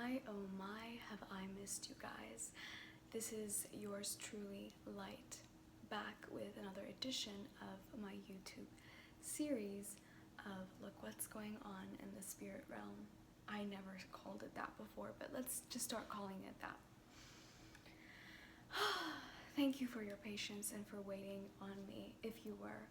oh my, have I missed you guys. This is yours truly, Light, back with another edition of my YouTube series of Look What's Going On in the Spirit Realm. I never called it that before, but let's just start calling it that. Thank you for your patience and for waiting on me, if you were,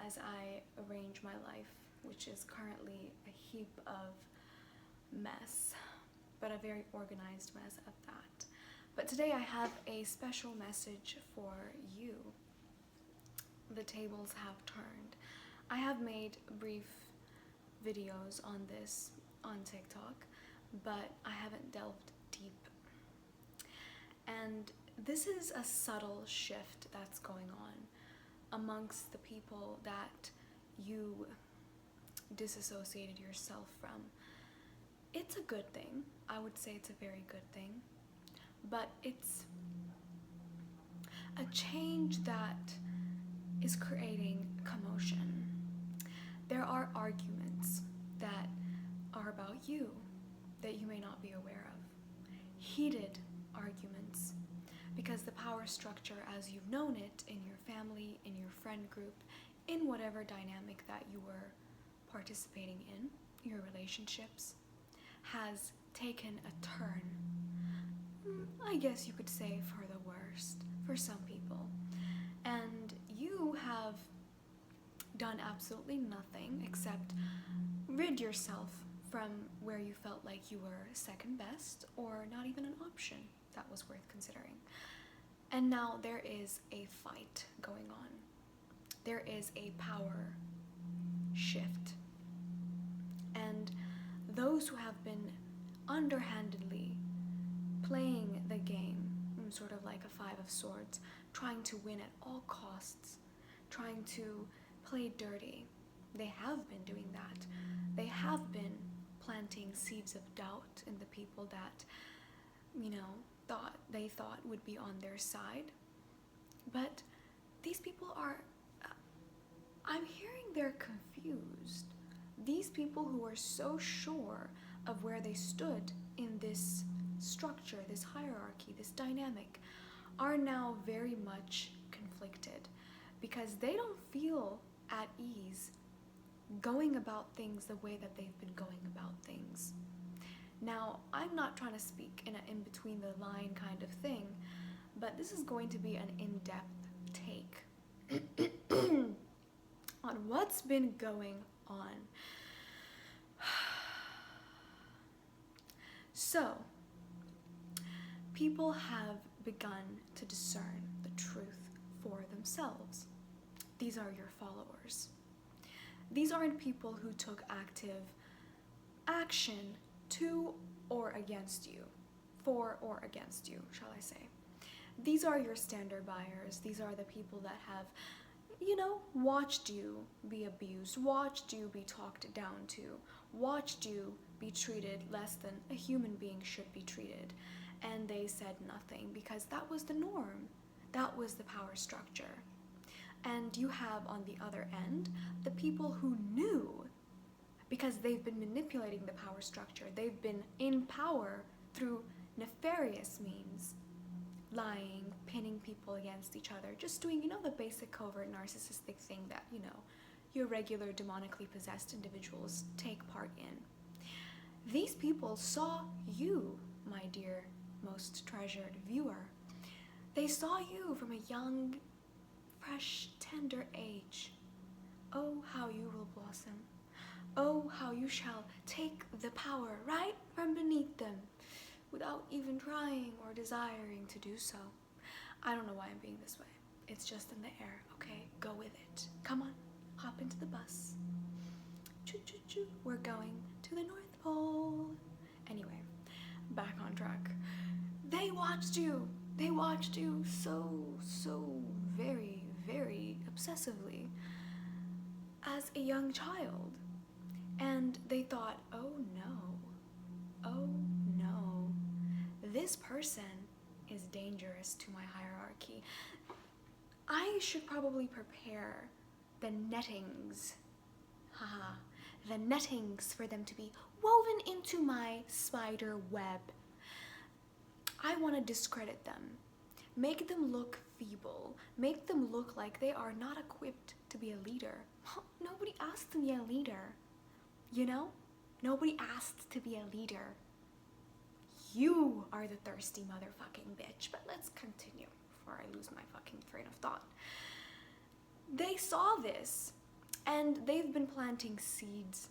as I arrange my life, which is currently a heap of mess, but a very organized mess at that. But today I have a special message for you. The tables have turned. I have made brief videos on this on TikTok, but I haven't delved deep. And this is a subtle shift that's going on amongst the people that you disassociated yourself from. It's a good thing. I would say it's a very good thing, but it's a change that is creating commotion. There are arguments that are about you that you may not be aware of. Heated arguments, because the power structure as you've known it in your family, in your friend group, in whatever dynamic that you were participating in, your relationships, has taken a turn. I guess you could say for the worst for some people. And you have done absolutely nothing except rid yourself from where you felt like you were second best or not even an option that was worth considering. And now there is a fight going on. There is a power shift. And those who have been underhandedly playing the game, sort of like a Five of Swords, trying to win at all costs, trying to play dirty, they have been doing that. They have been planting seeds of doubt in the people that, they thought would be on their side. But these people are, I'm hearing they're confused. These people who are so sure of where they stood in this structure, this hierarchy, this dynamic, are now very much conflicted because they don't feel at ease going about things the way that they've been going about things. Now, I'm not trying to speak in an in-between the line kind of thing, but this is going to be an in-depth take on what's been going on. So, people have begun to discern the truth for themselves. These are your followers. These aren't people who took active action to or against you, for or against you, shall I say. These are your standard buyers. These are the people that have, watched you be abused, watched you be talked down to, watched you be treated less than a human being should be treated. And they said nothing because that was the norm. That was the power structure. And you have on the other end the people who knew, because they've been manipulating the power structure. They've been in power through nefarious means, lying, pinning people against each other, just doing, the basic covert narcissistic thing that, your regular demonically possessed individuals take part in. These people saw you, my dear, most treasured viewer. They saw you from a young, fresh, tender age. Oh, how you will blossom. Oh, how you shall take the power right from beneath them without even trying or desiring to do so. I don't know why I'm being this way. It's just in the air, okay? Go with it. Come on, hop into the bus. Choo choo choo. We're going to the North Pole. Anyway, back on track. They watched you. They watched you so very, very obsessively as a young child. And they thought, oh no, this person is dangerous to my hierarchy. I should probably prepare the nettings the nettings for them to be woven into my spider web. I want to discredit them, make them look feeble, make them look like they are not equipped to be a leader. Nobody asked to be a leader, you know? Nobody asked to be a leader. You are the thirsty motherfucking bitch. But let's continue before I lose my fucking train of thought. They saw this, and they've been planting seeds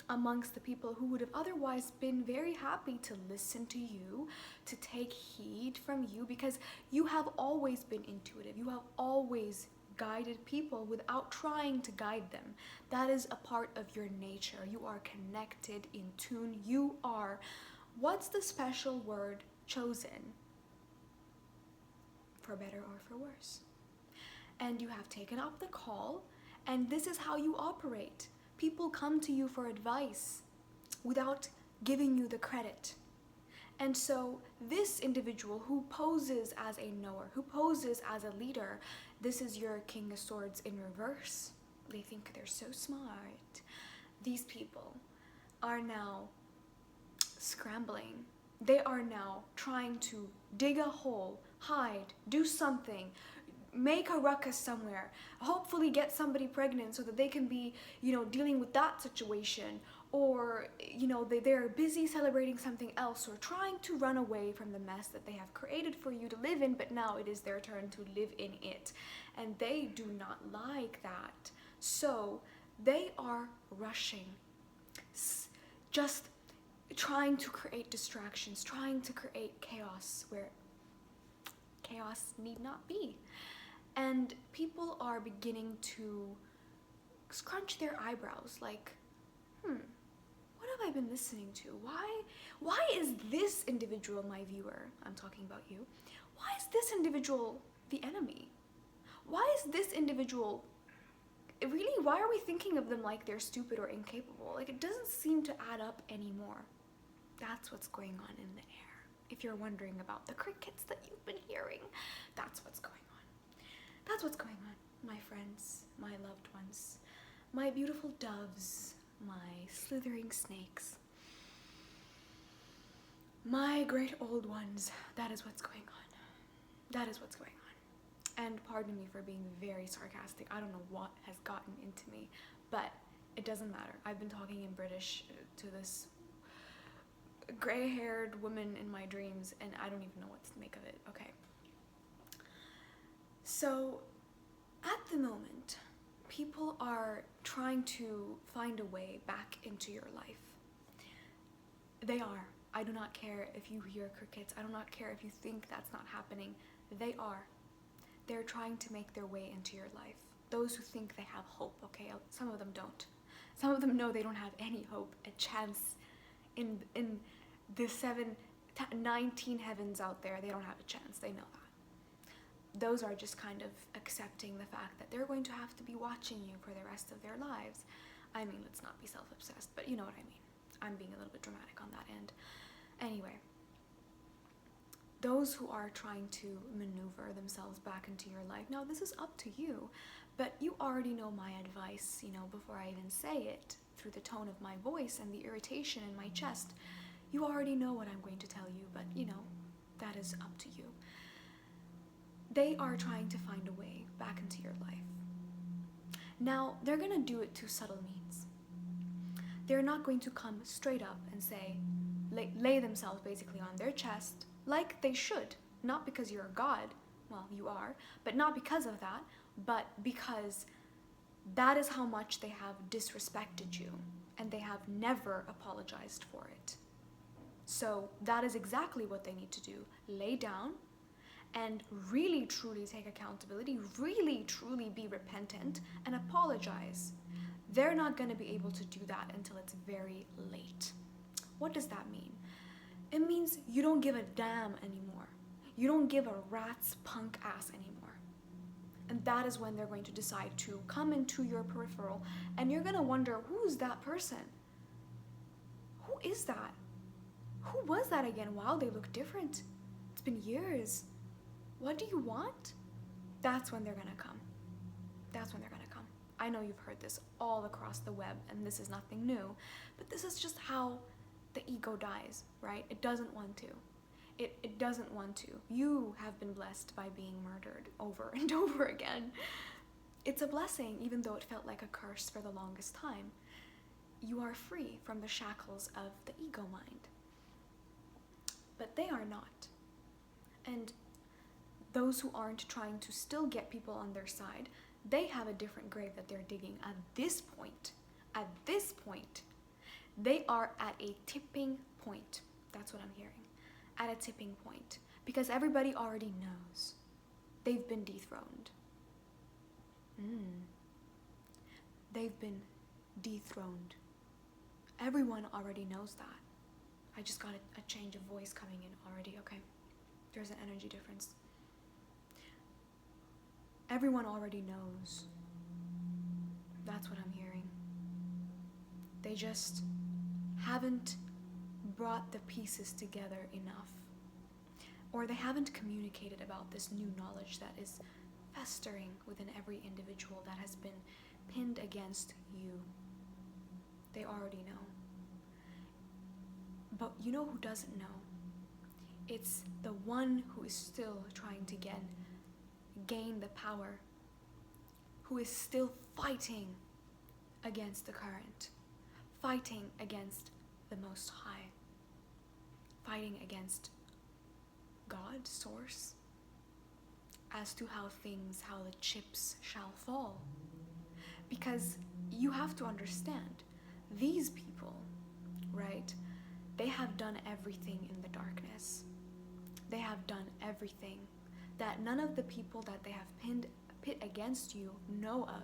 amongst the people who would have otherwise been very happy to listen to you, to take heed from you, because you have always been intuitive. You have always guided people without trying to guide them. That is a part of your nature. You are connected, in tune. You are, what's the special word chosen? For better or for worse. And you have taken up the call, and this is how you operate. People come to you for advice without giving you the credit. And so this individual who poses as a knower, who poses as a leader, this is your King of Swords in reverse. They think they're so smart. These people are now scrambling. They are now trying to dig a hole, hide, do something, make a ruckus somewhere, hopefully get somebody pregnant so that they can be, dealing with that situation, or, they're busy celebrating something else, or trying to run away from the mess that they have created for you to live in, but now it is their turn to live in it. And they do not like that. So they are rushing, just trying to create distractions, trying to create chaos where chaos need not be. And people are beginning to scrunch their eyebrows like, what have I been listening to? Why is this individual my viewer? I'm talking about you. Why is this individual the enemy? Why is this individual, really, why are we thinking of them like they're stupid or incapable? Like, it doesn't seem to add up anymore. That's what's going on in the air. If you're wondering about the crickets that you've been hearing, that's what's going on. That's what's going on, my friends, my loved ones, my beautiful doves, my slithering snakes, my great old ones. That is what's going on. That is what's going on. And pardon me for being very sarcastic. I don't know what has gotten into me, but it doesn't matter. I've been talking in British to this gray-haired woman in my dreams, and I don't even know what to make of it. Okay. So, at the moment, people are trying to find a way back into your life. They are. I do not care if you hear crickets. I do not care if you think that's not happening. They are. They're trying to make their way into your life. Those who think they have hope, okay? Some of them don't. Some of them know they don't have any hope, a chance in the 19 heavens out there. They don't have a chance. They know that. Those are just kind of accepting the fact that they're going to have to be watching you for the rest of their lives. I mean, let's not be self-obsessed, but you know what I mean. I'm being a little bit dramatic on that end. Anyway, those who are trying to maneuver themselves back into your life, now this is up to you, but you already know my advice, before I even say it, through the tone of my voice and the irritation in my chest. You already know what I'm going to tell you, but, that is up to you. They are trying to find a way back into your life. Now, they're going to do it through subtle means. They're not going to come straight up and say, lay themselves basically on their chest, like they should. Not because you're a god, well, you are, but not because of that, but because that is how much they have disrespected you, and they have never apologized for it. So that is exactly what they need to do. Lay down, and really truly take accountability, really truly be repentant, and apologize. They're not going to be able to do that until it's very late. What does that mean? It means you don't give a damn anymore. You don't give a rat's punk ass anymore. And that is when they're going to decide to come into your peripheral, and you're going to wonder, who's that person? Who is that? Who was that again? Wow, they look different. It's been years. What do you want? That's when they're gonna come. That's when they're gonna come. I know you've heard this all across the web, and this is nothing new, but this is just how the ego dies, right? It doesn't want to. It doesn't want to. You have been blessed by being murdered over and over again. It's a blessing, even though it felt like a curse for the longest time. You are free from the shackles of the ego mind. But they are not. And those who aren't trying to still get people on their side, they have a different grave that they're digging at this point. At this point, they are at a tipping point. That's what I'm hearing. At a tipping point. Because everybody already knows. They've been dethroned. They've been dethroned. Everyone already knows that. I just got a change of voice coming in already, okay? There's an energy difference. Everyone already knows. That's what I'm hearing. They just haven't brought the pieces together enough. Or they haven't communicated about this new knowledge that is festering within every individual that has been pinned against you. They already know. But you know who doesn't know? It's the one who is still trying to gain the power, who is still fighting against the current, fighting against the Most High, fighting against God, Source, as to how the chips shall fall. Because you have to understand, these people, right, they have done everything in the darkness. They have done everything that none of the people that they have pit against you know of.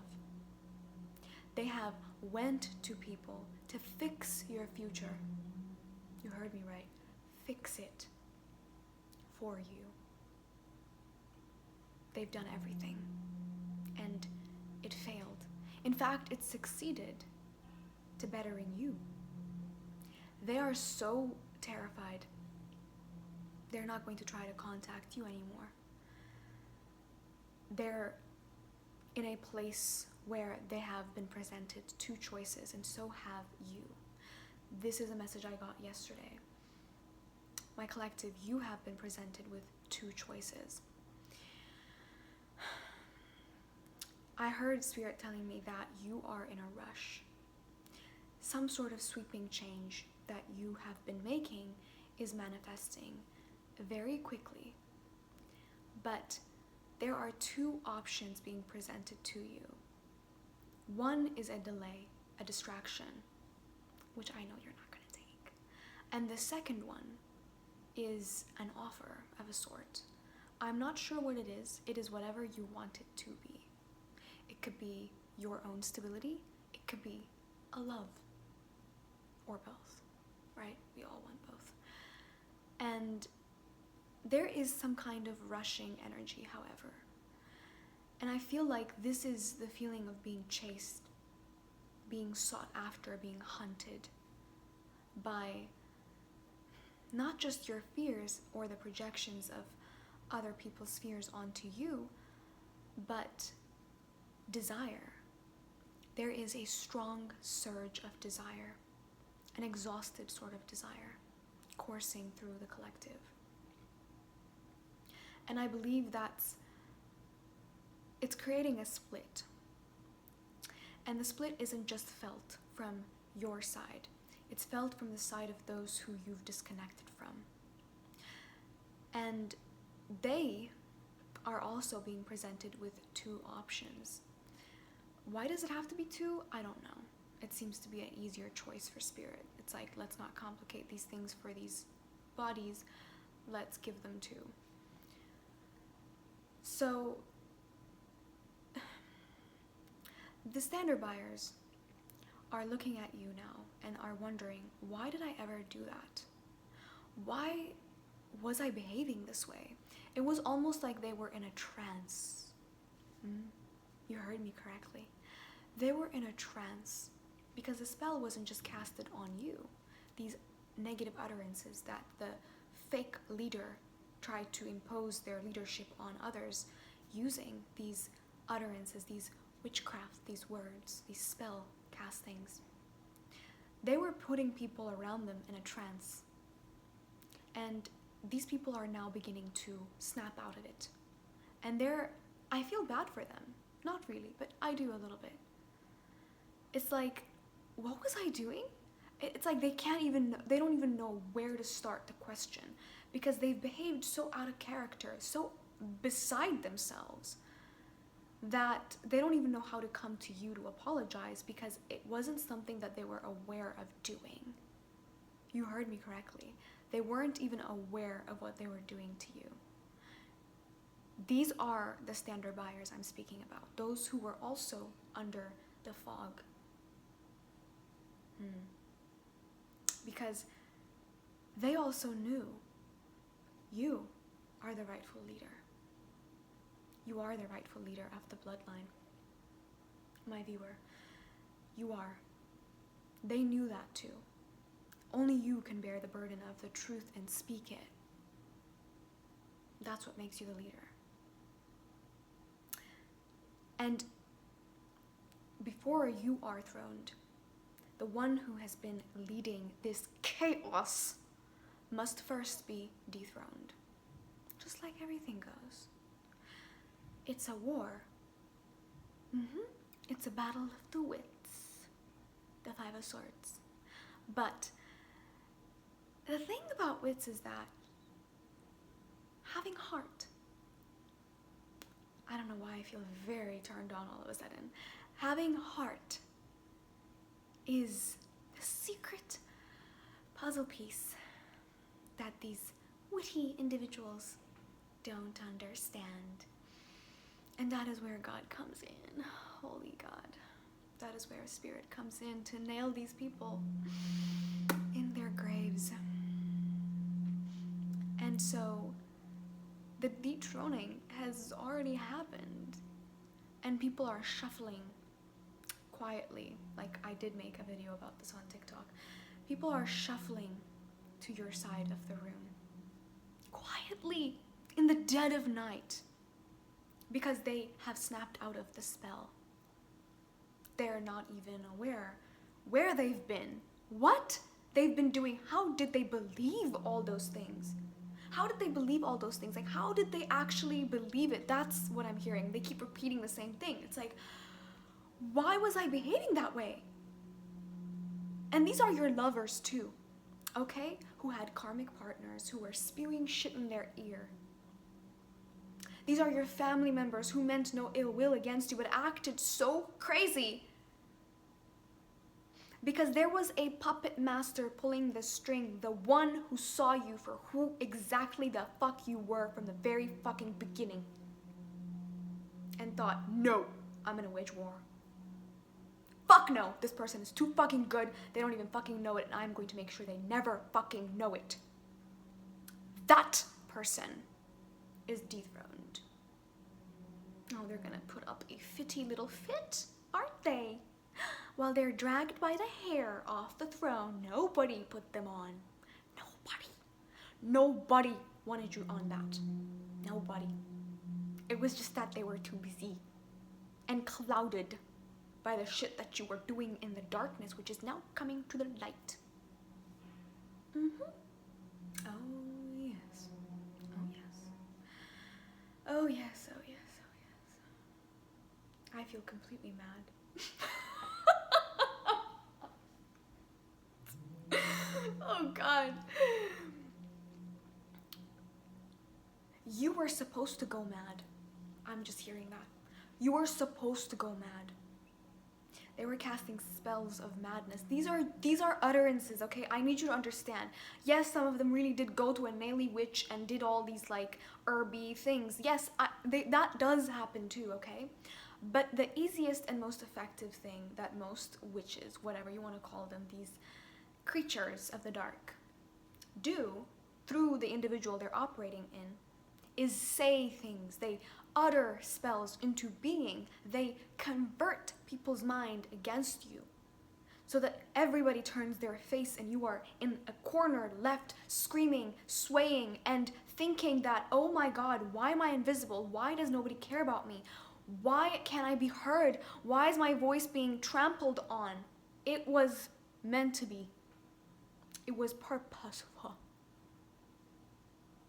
They have went to people to fix your future. You heard me right. Fix it for you. They've done everything, and it failed. In fact, it succeeded to bettering you. They are so terrified, they're not going to try to contact you anymore. They're in a place where they have been presented two choices, and so have you. This is a message I got yesterday. My collective, you have been presented with two choices. I heard Spirit telling me that you are in a rush. Some sort of sweeping change that you have been making is manifesting very quickly. But there are two options being presented to you. One is a delay, a distraction, which I know you're not going to take. And the second one is an offer of a sort. I'm not sure what it is. It is whatever you want it to be. It could be your own stability. It could be a love. Or both, right? We all want both. And there is some kind of rushing energy, however. And I feel like this is the feeling of being chased, being sought after, being hunted by not just your fears or the projections of other people's fears onto you, but desire. There is a strong surge of desire, an exhausted sort of desire, coursing through the collective. And I believe it's creating a split. And the split isn't just felt from your side. It's felt from the side of those who you've disconnected from. And they are also being presented with two options. Why does it have to be two? I don't know. It seems to be an easier choice for Spirit. It's like, let's not complicate these things for these bodies. Let's give them two. So, the standard buyers are looking at you now and are wondering, why did I ever do that? Why was I behaving this way? It was almost like they were in a trance. You heard me correctly. They were in a trance because the spell wasn't just casted on you. These negative utterances that the fake leader tried to impose their leadership on others using these utterances, these witchcraft, these words, these spell castings, they were putting people around them in a trance. And these people are now beginning to snap out of it. And I feel bad for them. Not really, but I do a little bit. It's like, what was I doing? It's like they don't even know where to start to question, because they've behaved so out of character, so beside themselves, that they don't even know how to come to you to apologize, because it wasn't something that they were aware of doing. You heard me correctly. They weren't even aware of what they were doing to you. These are the standard buyers I'm speaking about, those who were also under the fog. Because they also knew you are the rightful leader. You are the rightful leader of the bloodline. My viewer, you are. They knew that too. Only you can bear the burden of the truth and speak it. That's what makes you the leader. And before you are throned, the one who has been leading this chaos must first be dethroned. Just like everything goes. It's a war. It's a battle of the wits. The Five of Swords. But the thing about wits is that having heart, I don't know why I feel very turned on all of a sudden. Having heart is the secret puzzle piece that these witty individuals don't understand. And that is where God comes in. Holy God. That is where Spirit comes in to nail these people in their graves. And so the dethroning has already happened, and people are shuffling quietly. Like, I did make a video about this on TikTok. People are shuffling to your side of the room quietly in the dead of night, because they have snapped out of the spell. They're not even aware where they've been, what they've been doing. How did they believe all those things? How did they believe all those things? Like, how did they actually believe it? That's what I'm hearing. They keep repeating the same thing. It's like, why was I behaving that way? And these are your lovers too, okay? Who had karmic partners who were spewing shit in their ear. These are your family members who meant no ill will against you but acted so crazy because there was a puppet master pulling the string, the one who saw you for who exactly the fuck you were from the very fucking beginning, and thought, no, I'm gonna wage war. Fuck no, this person is too fucking good, they don't even fucking know it, and I'm going to make sure they never fucking know it. That person is dethroned. Oh, they're gonna put up a fitty little fit, aren't they? While they're dragged by the hair off the throne, nobody put them on. Nobody wanted you on that. Nobody. It was just that they were too busy and clouded by the shit that you were doing in the darkness, which is now coming to the light. Oh yes. Oh yes. Oh yes, oh yes, oh yes. I feel completely mad. Oh God. You were supposed to go mad. I'm just hearing that. You were supposed to go mad. They were casting spells of madness. These are utterances, okay? I need you to understand. Yes, some of them really did go to a naily witch and did all these like herby things. Yes, that does happen too, okay? But the easiest and most effective thing that most witches, whatever you want to call them, these creatures of the dark, do through the individual they're operating in is say things. They utter spells into being. They convert people's mind against you so that everybody turns their face and you are in a corner left screaming, swaying, and thinking that, oh my God, why am I invisible? Why does nobody care about me? Why can't I be heard? Why is my voice being trampled on? It was meant to be. It was purposeful.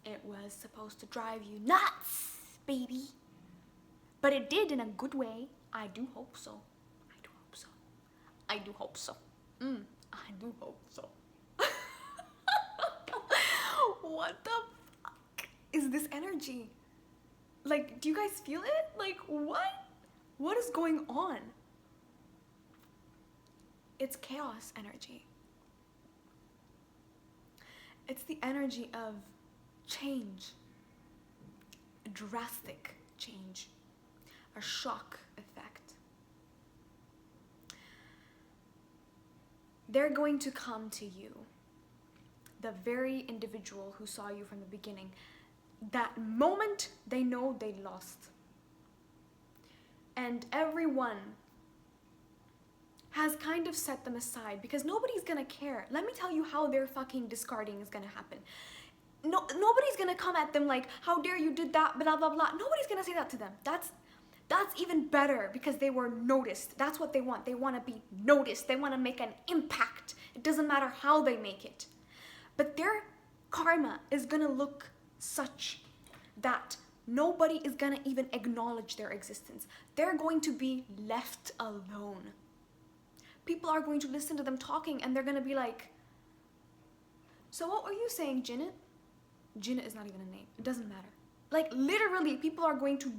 It was supposed to drive you nuts, baby. But it did in a good way. I do hope so. I do hope so. I do hope so. I do hope so. What the fuck is this energy? Like, do you guys feel it? Like, what? What is going on? It's chaos energy. It's the energy of change. A drastic change. A shock effect. They're going to come to you. The very individual who saw you from the beginning. That moment they know they lost. And everyone has kind of set them aside because nobody's gonna care. Let me tell you how their fucking discarding is gonna happen. No, nobody's gonna come at them like, how dare you did that, blah, blah, blah. Nobody's gonna say that to them. That's even better because they were noticed. That's what they want. They want to be noticed. They want to make an impact. It doesn't matter how they make it. But their karma is gonna look such that nobody is gonna even acknowledge their existence. They're going to be left alone. People are going to listen to them talking and they're gonna be like, so what were you saying, Jinnit? Jinnit is not even a name. It doesn't matter. Like, literally, people are going to